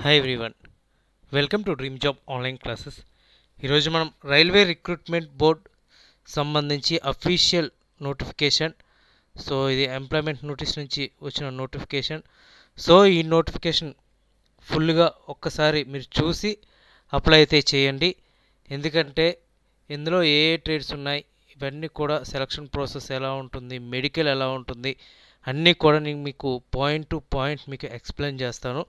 Hi everyone, welcome to dream job online classes. ఈరోజు మనం railway recruitment board సంబంధించి official notification. So ఇది employment notice నుంచి వచ్చిన నోటిఫికేషన్. సో ఈ నోటిఫికేషన్ ఫుల్గా ఒక్కసారి మీరు చూసి అప్లై అయితే చేయండి. ఎందుకంటే ఇందులో ఏ ట్రేడ్స్ ఉన్నాయి, ఇవన్నీ కూడా సెలక్షన్ ప్రాసెస్ ఎలా ఉంటుంది, మెడికల్ ఎలా ఉంటుంది, అన్నీ కూడా నేను మీకు పాయింట్ టు పాయింట్ మీకు ఎక్స్ప్లెయిన్ చేస్తాను.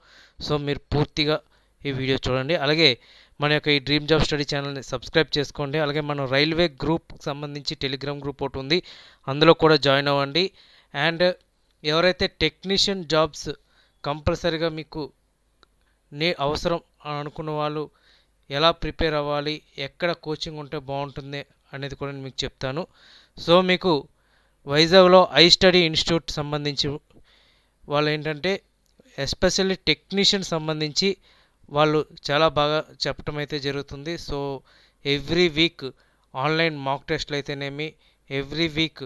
సో మీరు పూర్తిగా ఈ వీడియో చూడండి. అలాగే మన యొక్క ఈ డ్రీమ్ జాబ్ స్టడీ ఛానల్ని సబ్స్క్రైబ్ చేసుకోండి. అలాగే మన రైల్వే గ్రూప్కి సంబంధించి టెలిగ్రామ్ గ్రూప్ ఒకటి ఉంది, అందులో కూడా జాయిన్ అవ్వండి. అండ్ ఎవరైతే టెక్నీషియన్ జాబ్స్ కంపల్సరీగా మీకు అవసరం అని అనుకున్న వాళ్ళు ఎలా ప్రిపేర్ అవ్వాలి, ఎక్కడ కోచింగ్ ఉంటే బాగుంటుంది అనేది కూడా నేను మీకు చెప్తాను. సో మీకు వైజాగ్లో ఐ స్టడీ ఇన్స్టిట్యూట్ సంబంధించి వాళ్ళు ఏంటంటే ఎస్పెషల్లీ టెక్నీషియన్ సంబంధించి వాళ్ళు చాలా బాగా చెప్పడం అయితే జరుగుతుంది. సో ఎవ్రీ వీక్ ఆన్లైన్ మాక్ టెస్ట్లు అయితేనేమి, ఎవ్రీ వీక్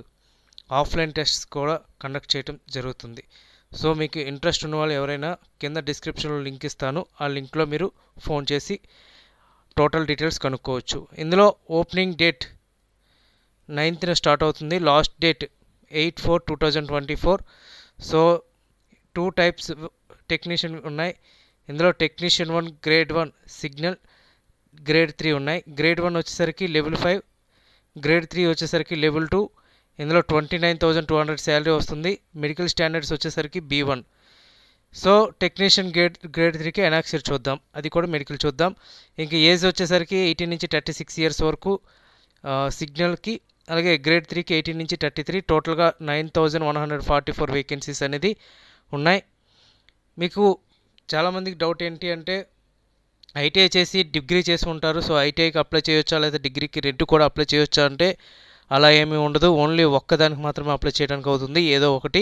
ఆఫ్లైన్ టెస్ట్స్ కూడా కండక్ట్ చేయడం జరుగుతుంది. సో మీకు ఇంట్రెస్ట్ ఉన్న వాళ్ళు ఎవరైనా కింద డిస్క్రిప్షన్లో లింక్ ఇస్తాను, ఆ లింక్లో మీరు ఫోన్ చేసి టోటల్ డీటెయిల్స్ కనుక్కోవచ్చు. ఇందులో ఓపెనింగ్ డేట్ 9th స్టార్ట్ అవుతుంది, last date 8/4/2024. So 2 types technician ఉన్నాయి. ఇందులో టెక్నీషియన్ 1 గ్రేడ్ 1 సిగ్నల్, గ్రేడ్ 3 ఉన్నాయి. గ్రేడ్ 1 వచ్చేసరికి లెవెల్ 5, గ్రేడ్ 3 వచ్చేసరికి లెవెల్ 2. ఇందులో 29,200 శాలరీ వస్తుంది. మెడికల్ స్టాండర్డ్స్ వచ్చేసరికి B1. సో టెక్నీషియన్ గ్రేడ్ 3కి ఎనాక్సిర్ చూద్దాం, అది కూడా మెడికల్ చూద్దాం. ఇంక ఏజ్ వచ్చేసరికి 18 నుంచి 36 ఇయర్స్ వరకు సిగ్నల్కి. అలాగే గ్రేడ్ 3కి 18 నుంచి 33. టోటల్గా 9,144 వేకెన్సీస్ అనేది ఉన్నాయి. మీకు చాలామందికి డౌట్ ఏంటి అంటే ఐటీఐ చేసి డిగ్రీ చేసి ఉంటారు, సో ఐటీఐకి అప్లై చేయొచ్చా లేదా డిగ్రీకి రెండు కూడా అప్లై చేయొచ్చా అంటే అలా ఏమీ ఉండదు. ఓన్లీ ఒక్కదానికి మాత్రమే అప్లై చేయడానికి అవుతుంది, ఏదో ఒకటి.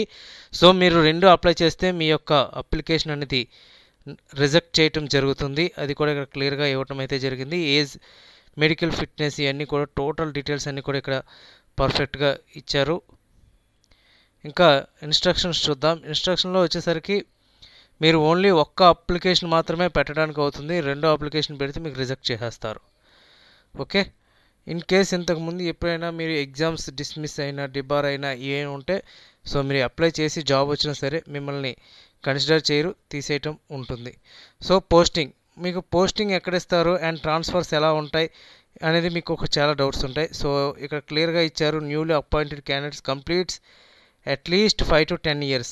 సో మీరు రెండు అప్లై చేస్తే మీ యొక్క అప్లికేషన్ అనేది రిజెక్ట్ చేయటం జరుగుతుంది. అది కూడా ఇక్కడ క్లియర్గా ఇవ్వటం అయితే జరిగింది. ఏజ్, మెడికల్ ఫిట్నెస్ ఇవన్నీ కూడా టోటల్ డీటెయిల్స్ అన్నీ కూడా ఇక్కడ పర్ఫెక్ట్గా ఇచ్చారు. ఇంకా ఇన్స్ట్రక్షన్స్ చూద్దాం. ఇన్స్ట్రక్షన్లో వచ్చేసరికి మీరు ఓన్లీ ఒక్క అప్లికేషన్ మాత్రమే పెట్టడానికి అవుతుంది, రెండో అప్లికేషన్ పెడితే మీకు రిజెక్ట్ చేసేస్తారు. ఓకే, ఇన్ కేస్ ఇంతకుముందు ఎప్పుడైనా మీరు ఎగ్జామ్స్ డిస్మిస్ అయినా, డిబార్ అయినా ఏమి ఉంటే సో మీరు అప్లై చేసి జాబ్ వచ్చినా సరే మిమ్మల్ని కన్సిడర్ చేయరు, తీసేయటం ఉంటుంది. సో పోస్టింగ్, మీకు పోస్టింగ్ ఎక్కడ ఇస్తారు అండ్ ట్రాన్స్ఫర్స్ ఎలా ఉంటాయి అనేది మీకు ఒక చాలా డౌట్స్ ఉంటాయి. సో ఇక్కడ క్లియర్గా ఇచ్చారు, newly appointed candidates completes at least 5 to 10 years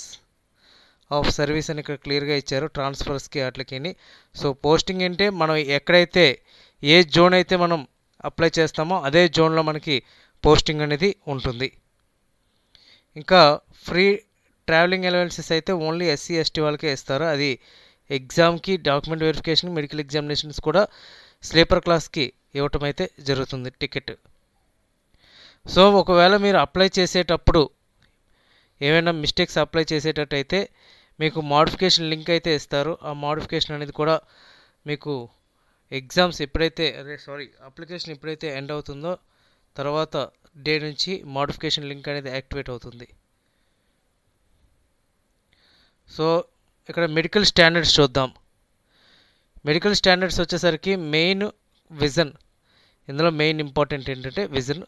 of service అని ఇక్కడ క్లియర్గా ఇచ్చారు ట్రాన్స్ఫర్స్కి వాటికి. సో పోస్టింగ్ అంటే మనం ఎక్కడైతే ఏ జోన్ అయితే మనం అప్లై చేస్తామో అదే జోన్లో మనకి పోస్టింగ్ అనేది ఉంటుంది. ఇంకా ఫ్రీ ట్రావెలింగ్ అలవెన్సెస్ అయితే ఓన్లీ SC ST వాళ్ళకే ఇస్తారు. అది ఎగ్జామ్కి, డాక్యుమెంట్ వెరిఫికేషన్, మెడికల్ ఎగ్జామినేషన్స్ కూడా స్లీపర్ క్లాస్కి ఇవ్వటం అయితే జరుగుతుంది టికెట్. సో ఒకవేళ మీరు అప్లై చేసేటప్పుడు ఏమైనా మిస్టేక్స్ అప్లై చేసేటట్టయితే మీకు మోడిఫికేషన్ లింక్ అయితే ఇస్తారు. ఆ మోడిఫికేషన్ అనేది కూడా మీకు ఎగ్జామ్స్ ఎప్పుడైతే అప్లికేషన్ ఎప్పుడైతే ఎండ్ అవుతుందో తర్వాత డే నుంచి మోడిఫికేషన్ లింక్ అనేది యాక్టివేట్ అవుతుంది. సో ఇక్కడ మెడికల్ స్టాండర్డ్స్ చూద్దాం. మెడికల్ స్టాండర్డ్స్ వచ్చేసరికి మెయిన్ విజన్, ఇందులో మెయిన్ ఇంపార్టెంట్ ఏంటంటే విజన్.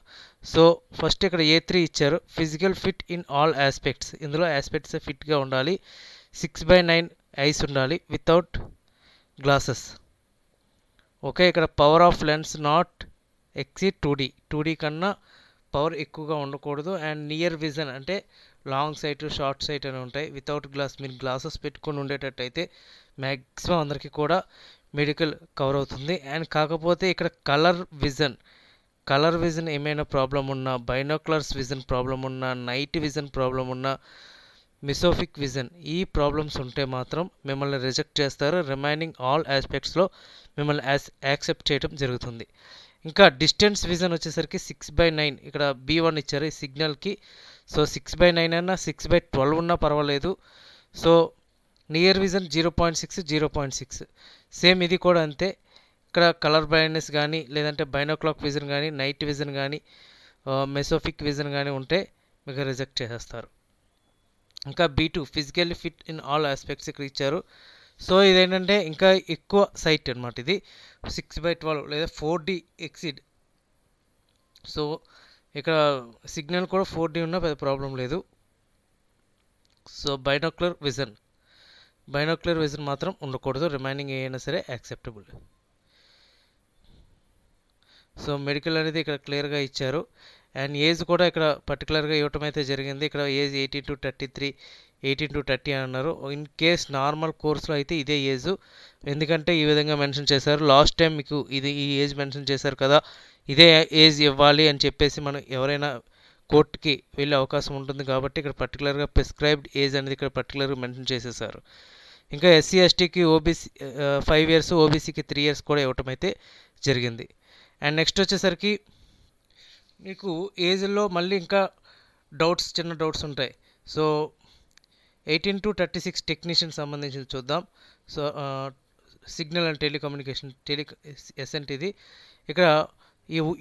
సో ఫస్ట్ ఇక్కడ A3 ఇచ్చారు, physical fit in all aspects. ఇందులో ఆస్పెక్ట్స్ ఫిట్గా ఉండాలి, 6/9 ఐస్ ఉండాలి వితౌట్ గ్లాసెస్. ఓకే, ఇక్కడ power of lens not exceed 2D కన్నా పవర్ ఎక్కువగా ఉండకూడదు. అండ్ నియర్ విజన్ అంటే లాంగ్ సైట్, షార్ట్ సైట్ అని ఉంటాయి. వితౌట్ గ్లాస్, మీరు గ్లాసెస్ పెట్టుకొని ఉండేటట్టయితే మ్యాక్సిమం అందరికీ కూడా మెడికల్ కవర్ అవుతుంది. అండ్ కాకపోతే ఇక్కడ కలర్ విజన్ ఏమైనా ప్రాబ్లం ఉన్నా, బైనోక్యులర్స్ విజన్ ప్రాబ్లం ఉన్నా, నైట్ విజన్ ప్రాబ్లం ఉన్నా, మిసోఫిక్ విజన్ ఈ ప్రాబ్లమ్స్ ఉంటే మాత్రం మిమ్మల్ని రిజెక్ట్ చేస్తారు. రిమైనింగ్ ఆల్ ఆస్పెక్ట్స్లో మిమ్మల్ని యాక్సెప్ట్ చేయడం జరుగుతుంది. ఇంకా డిస్టెన్స్ విజన్ వచ్చేసరికి 6/9 ఇక్కడ B1 ఇచ్చారు ఈ సిగ్నల్కి. సో 6/9 అన్నా 6/12 ఉన్నా పర్వాలేదు. సో నియర్ విజన్ 0.6, 0.6 సేమ్ ఇది కూడా అంతే. ఇక్కడ కలర్ బ్లైండ్నెస్ కానీ, లేదంటే బైనోక్లాక్ విజన్ కానీ, నైట్ విజన్ కానీ, మెసోఫిక్ విజన్ కానీ ఉంటే మీకు రిజెక్ట్ చేసేస్తారు. ఇంకా B2 physically fit in all aspects ఇక్కడ ఇచ్చారు. సో ఇదేంటంటే ఇంకా ఎక్కువ సైట్ అనమాట, ఇది 6/12 లేదా 4D ఎక్సిడ్. సో ఇక్కడ సిగ్నల్ కూడా 4D ఉన్నా పెద్ద ప్రాబ్లం లేదు. సో బైనాక్యులర్ విజన్ మాత్రం ఉండకూడదు, రిమైనింగ్ ఏమైనా సరే యాక్సెప్టబుల్. సో మెడికల్ అనేది ఇక్కడ క్లియర్గా ఇచ్చారు. అండ్ ఏజ్ కూడా ఇక్కడ పర్టికులర్గా ఇవ్వటం అయితే జరిగింది. ఇక్కడ ఏజ్ 18 to 33, 18 to 30 అని అన్నారు. ఇన్ కేస్ నార్మల్ కోర్సులో అయితే ఇదే ఏజ్, ఎందుకంటే ఈ విధంగా మెన్షన్ చేశారు. లాస్ట్ టైం మీకు ఈ ఏజ్ మెన్షన్ చేశారు కదా, ఇదే ఏజ్ ఇవ్వాలి అని చెప్పేసి మనం ఎవరైనా కోర్టుకి వెళ్ళే అవకాశం ఉంటుంది. కాబట్టి ఇక్కడ పర్టికులర్గా ప్రిస్క్రైబ్డ్ ఏజ్ అనేది ఇక్కడ పర్టికులర్గా మెన్షన్ చేసేసారు. ఇంకా ఎస్సీ ఎస్టీకి ఓబీసీ 5 years, ఓబీసీకి 3 years కూడా ఇవ్వటం అయితే జరిగింది. అండ్ నెక్స్ట్ వచ్చేసరికి మీకు ఏజ్లో మళ్ళీ ఇంకా చిన్న డౌట్స్ ఉంటాయి. సో 18 to 36 టెక్నీషియన్ సంబంధించి చూద్దాం. So signal and telecommunication SNT ఇది. ఇక్కడ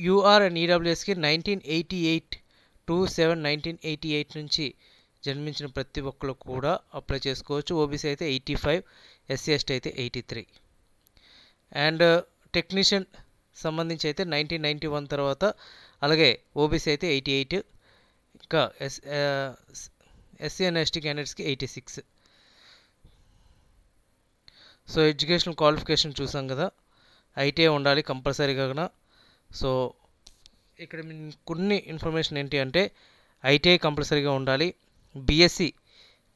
యూఆర్ అండ్ ఈడబ్ల్యూఎస్కి 1988 to 7/1988 నుంచి జన్మించిన ప్రతి ఒక్కరు కూడా అప్లై చేసుకోవచ్చు. ఓబీసీ అయితే 85, ఎస్సీ ఎస్టీ అయితే 83. అండ్ టెక్నీషియన్ సంబంధించి అయితే 1991 తర్వాత, అలాగే ఓబీసీ అయితే 88, ఇంకా ఎస్సీ అండ్ ఎస్టీ క్యాండిడేట్స్కి 86. సో ఎడ్యుకేషనల్ క్వాలిఫికేషన్ చూసాం కదా, ఐటీఐ ఉండాలి కంపల్సరీగా. సో ఇక్కడ కొన్ని ఇన్ఫర్మేషన్ ఏంటి అంటే ఐటీఐ కంపల్సరీగా ఉండాలి, బీఎస్సీ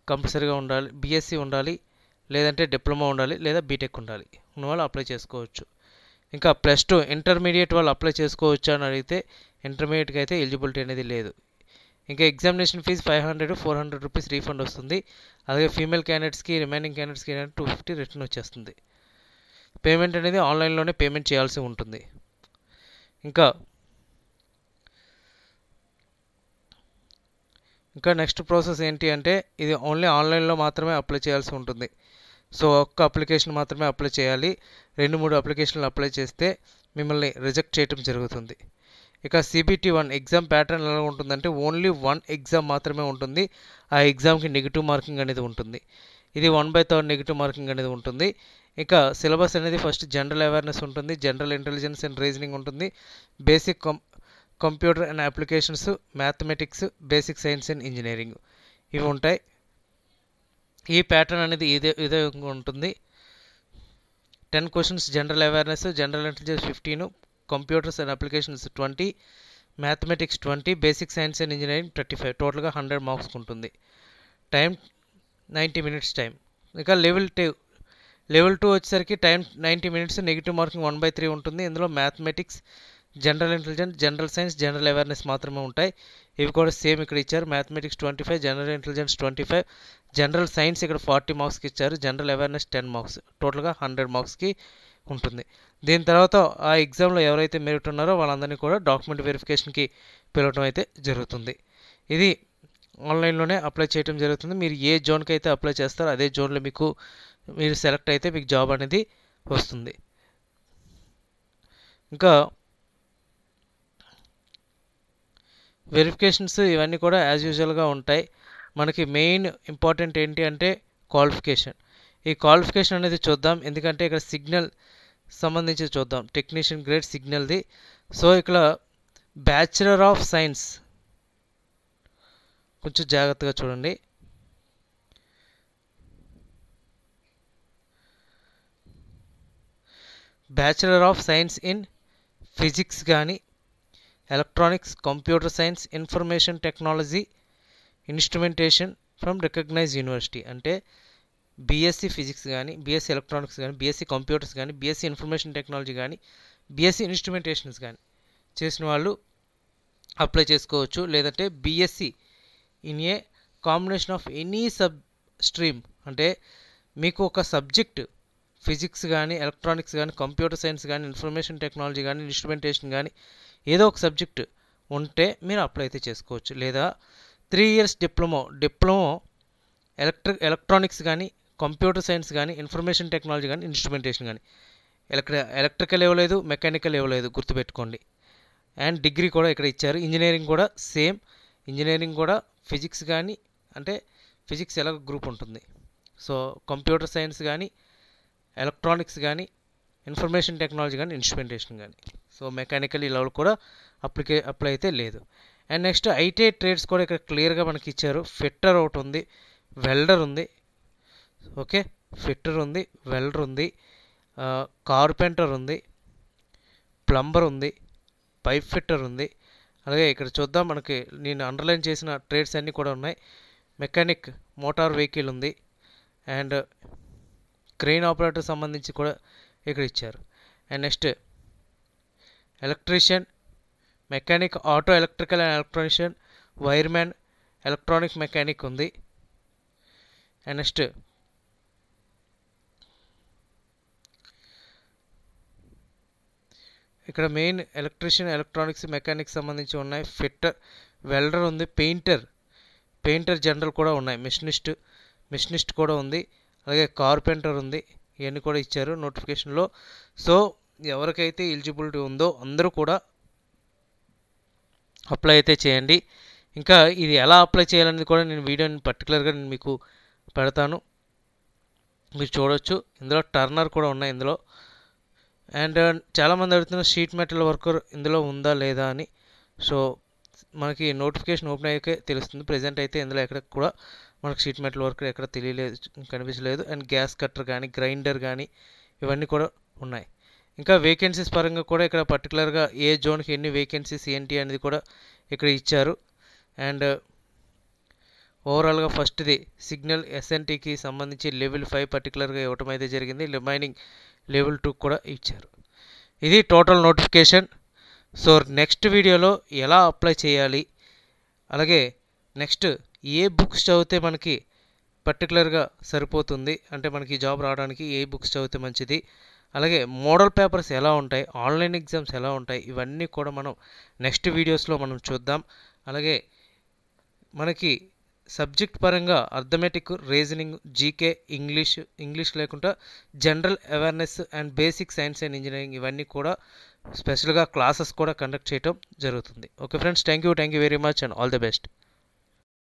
కంపల్సరీగా ఉండాలి, బీఎస్సీ ఉండాలి, లేదంటే డిప్లొమా ఉండాలి, లేదా బీటెక్ ఉండాలి. ఉన్న వాళ్ళు అప్లై చేసుకోవచ్చు. ఇంకా +2 ఇంటర్మీడియట్ వాళ్ళు అప్లై చేసుకోవచ్చు అని అడిగితే ఇంటర్మీడియట్కి అయితే ఎలిజిబిలిటీ అనేది లేదు. ఇంకా ఎగ్జామినేషన్ ఫీజు 500, 400 రూపీస్ రీఫండ్ వస్తుంది. అలాగే ఫీమేల్ క్యాండిడేట్స్కి, రిమైనింగ్ క్యాండిడేట్స్కి 250 రిటర్న్ వచ్చేస్తుంది. పేమెంట్ అనేది ఆన్లైన్లోనే పేమెంట్ చేయాల్సి ఉంటుంది. ఇంకా నెక్స్ట్ ప్రాసెస్ ఏంటి అంటే ఇది ఓన్లీ ఆన్లైన్లో మాత్రమే అప్లై చేయాల్సి ఉంటుంది. సో ఒక్క అప్లికేషన్ మాత్రమే అప్లై చేయాలి. 2-3 అప్లికేషన్లు అప్లై చేస్తే మిమ్మల్ని రిజెక్ట్ చేయటం జరుగుతుంది. ఇక CBT1 ఎగ్జామ్ ప్యాటర్న్ ఎలా ఉంటుందంటే ఓన్లీ 1 ఎగ్జామ్ మాత్రమే ఉంటుంది. ఆ ఎగ్జామ్కి నెగిటివ్ మార్కింగ్ అనేది ఉంటుంది. ఇది 1/3 నెగిటివ్ మార్కింగ్ అనేది ఉంటుంది. ఇక సిలబస్ అనేది ఫస్ట్ జనరల్ అవేర్నెస్ ఉంటుంది, జనరల్ ఇంటెలిజెన్స్ అండ్ రీజనింగ్ ఉంటుంది, basic computer and applications, mathematics, basic science and engineering ఇవి ఉంటాయి. ఈ ప్యాటర్న్ అనేది ఇదే ఉంటుంది. 10 questions general awareness, general intelligence 15, computers and applications 20, mathematics 20, basic science and engineering 35. టోటల్గా 100 మార్క్స్ ఉంటుంది. Time 90 minutes time. ఇక లెవెల్ 2 వచ్చేసరికి టైం 90 minutes, నెగిటివ్ మార్కింగ్ 1/3 ఉంటుంది. ఇందులో mathematics, general intelligence, general science, general awareness మాత్రమే ఉంటాయి. ఇవి కూడా సేమ్ ఇక్కడ ఇచ్చారు. Mathematics 25, general intelligence 25, general science ఇక్కడ 40 మార్క్స్కి ఇచ్చారు, జనరల్ అవేర్నెస్ 10 మార్క్స్, టోటల్గా 100 మార్క్స్కి ఉంటుంది. దీని తర్వాత ఆ ఎగ్జామ్లో ఎవరైతే మెరిట్ ఉన్నారో వాళ్ళందరినీ కూడా డాక్యుమెంట్ వెరిఫికేషన్కి పిలవడం అయితే జరుగుతుంది. ఇది ఆన్లైన్లోనే అప్లై చేయడం జరుగుతుంది. మీరు ఏ జోన్కి అయితే అప్లై చేస్తారో అదే జోన్లో మీరు సెలెక్ట్ అయితే మీకు జాబ్ అనేది వస్తుంది. ఇంకా వెరిఫికేషన్స్ ఇవన్నీ కూడా యాజ్ యూజువల్గా ఉంటాయి. మనకి మెయిన్ ఇంపార్టెంట్ ఏంటి అంటే క్వాలిఫికేషన్. ఈ క్వాలిఫికేషన్ అనేది చూద్దాం, ఎందుకంటే ఇక్కడ సిగ్నల్ సంబంధించి చూద్దాం. టెక్నీషియన్ గ్రేడ్ సిగ్నల్ది. సో ఇక్కడ బ్యాచిలర్ ఆఫ్ సైన్స్, కొంచెం జాగ్రత్తగా చూడండి. Bachelor of science in physics కానీ, electronics, computer science, information technology, instrumentation from recognize university. అంటే బీఎస్సీ ఫిజిక్స్ కానీ, బీఎస్సీ ఎలక్ట్రానిక్స్ కానీ, బీఎస్సీ కంప్యూటర్స్ కానీ, బీఎస్సీ ఇన్ఫర్మేషన్ టెక్నాలజీ కానీ, బీఎస్సీ ఇన్స్ట్రుమెంటేషన్స్ కానీ చేసిన వాళ్ళు అప్లై చేసుకోవచ్చు. లేదంటే BSc in a combination of any sub stream, అంటే మీకు ఒక సబ్జెక్ట్ ఫిజిక్స్ కానీ, ఎలక్ట్రానిక్స్ కానీ, కంప్యూటర్ సైన్స్ కానీ, ఇన్ఫర్మేషన్ టెక్నాలజీ కానీ, ఇన్స్ట్రుమెంటేషన్ కానీ ఏదో ఒక సబ్జెక్ట్ ఉంటే మీరు అప్లై అయితే చేసుకోవచ్చు. లేదా 3 years డిప్లొమా ఎలక్ట్రానిక్స్ కానీ, కంప్యూటర్ సైన్స్ కానీ, ఇన్ఫర్మేషన్ టెక్నాలజీ కానీ, ఇన్స్ట్రుమెంటేషన్ కానీ. ఎలక్ట్రికల్ ఇవ్వలేదు, మెకానికల్ ఇవ్వలేదు, గుర్తుపెట్టుకోండి. అండ్ డిగ్రీ కూడా ఇక్కడ ఇచ్చారు. ఇంజనీరింగ్ కూడా సేమ్. ఇంజనీరింగ్ కూడా ఫిజిక్స్ కానీ, అంటే ఫిజిక్స్ ఎలాగ గ్రూప్ ఉంటుంది. సో కంప్యూటర్ సైన్స్ కానీ, ఎలక్ట్రానిక్స్ కానీ, ఇన్ఫర్మేషన్ టెక్నాలజీ కానీ, ఇన్స్ట్రుమెంటేషన్ కానీ. సో మెకానికల్ ఈ లెవెల్ కూడా అప్లై అయితే లేదు. అండ్ నెక్స్ట్ ఐటీఐ ట్రేడ్స్ కూడా ఇక్కడ క్లియర్గా మనకి ఇచ్చారు. ఫిట్టర్ ఒకటి ఉంది, వెల్డర్ ఉంది, ఓకే, ఫిట్టర్ ఉంది, వెల్డర్ ఉంది, కార్పెంటర్ ఉంది, ప్లంబర్ ఉంది, పైప్ ఫిట్టర్ ఉంది. అలాగే ఇక్కడ చూద్దాం, మనకి నేను అండర్లైన్ చేసిన ట్రేడ్స్ అన్నీ కూడా ఉన్నాయి. మెకానిక్, మోటార్ వెహికల్ ఉంది, అండ్ క్రెయిన్ ఆపరేటర్ సంబంధించి కూడా ఇక్కడ ఇచ్చారు. And next electrician, mechanic, auto electrical and electrician, wireman, electronic mechanic ఉంది. అండ్ నెక్స్ట్ ఇక్కడ మెయిన్ ఎలక్ట్రీషియన్, ఎలక్ట్రానిక్స్, మెకానిక్స్ సంబంధించి ఉన్నాయి. ఫిట్టర్, వెల్డర్ ఉంది, పెయింటర్ జనరల్ కూడా ఉన్నాయి, మిషనిస్ట్ కూడా ఉంది, అలాగే కార్పెంటర్ ఉంది. ఇవన్నీ కూడా ఇచ్చారు నోటిఫికేషన్లో. సో ఎవరికైతే ఎలిజిబిలిటీ ఉందో అందరూ కూడా అప్లై అయితే చేయండి. ఇంకా ఇది ఎలా అప్లై చేయాలనేది కూడా నేను వీడియోని పర్టికులర్గా నేను మీకు పెడతాను, మీరు చూడవచ్చు. ఇందులో టర్నర్ కూడా ఉన్నాయి ఇందులో. అండ్ చాలామంది అడుగుతున్న షీట్ మెటల్ వర్కర్ ఇందులో ఉందా లేదా అని. సో మనకి నోటిఫికేషన్ ఓపెన్ అయ్యాకే తెలుస్తుంది. ప్రెజెంట్ అయితే ఇందులో ఎక్కడ కూడా మనకు షీట్ మెటల్ వర్కర్ ఎక్కడ కనిపించలేదు. అండ్ గ్యాస్ కట్టర్ కానీ, గ్రైండర్ కానీ ఇవన్నీ కూడా ఉన్నాయి. ఇంకా వేకెన్సీస్ పరంగా కూడా ఇక్కడ పర్టికులర్గా ఏ జోన్కి ఎన్ని వేకెన్సీస్ ఏంటి అనేది కూడా ఇక్కడ ఇచ్చారు. అండ్ ఓవరాల్గా ఫస్ట్ది సిగ్నల్ ఎస్ఎన్టీకి సంబంధించి లెవెల్ 5 పర్టికులర్గా ఇవ్వటం అయితే జరిగింది. రిమైనింగ్ లెవెల్ 2 కూడా ఇచ్చారు. ఇది టోటల్ నోటిఫికేషన్. సో నెక్స్ట్ వీడియోలో ఎలా అప్లై చేయాలి, అలాగే నెక్స్ట్ ఏ బుక్స్ చదివితే మనకి పర్టికులర్గా సరిపోతుంది, అంటే మనకి జాబ్ రావడానికి ఏ బుక్స్ చదివితే మంచిది, అలాగే మోడల్ పేపర్స్ ఎలా ఉంటాయి, ఆన్లైన్ ఎగ్జామ్స్ ఎలా ఉంటాయి, ఇవన్నీ కూడా మనం నెక్స్ట్ వీడియోస్లో మనం చూద్దాం. అలాగే మనకి సబ్జెక్ట్ పరంగా అర్థమెటిక్, రీజనింగ్, జీకే, ఇంగ్లీష్ లేకుండా general awareness and basic science and engineering ఇవన్నీ కూడా స్పెషల్గా క్లాసెస్ కూడా కండక్ట్ చేయడం జరుగుతుంది. Okay friends, thank you very much and all the best.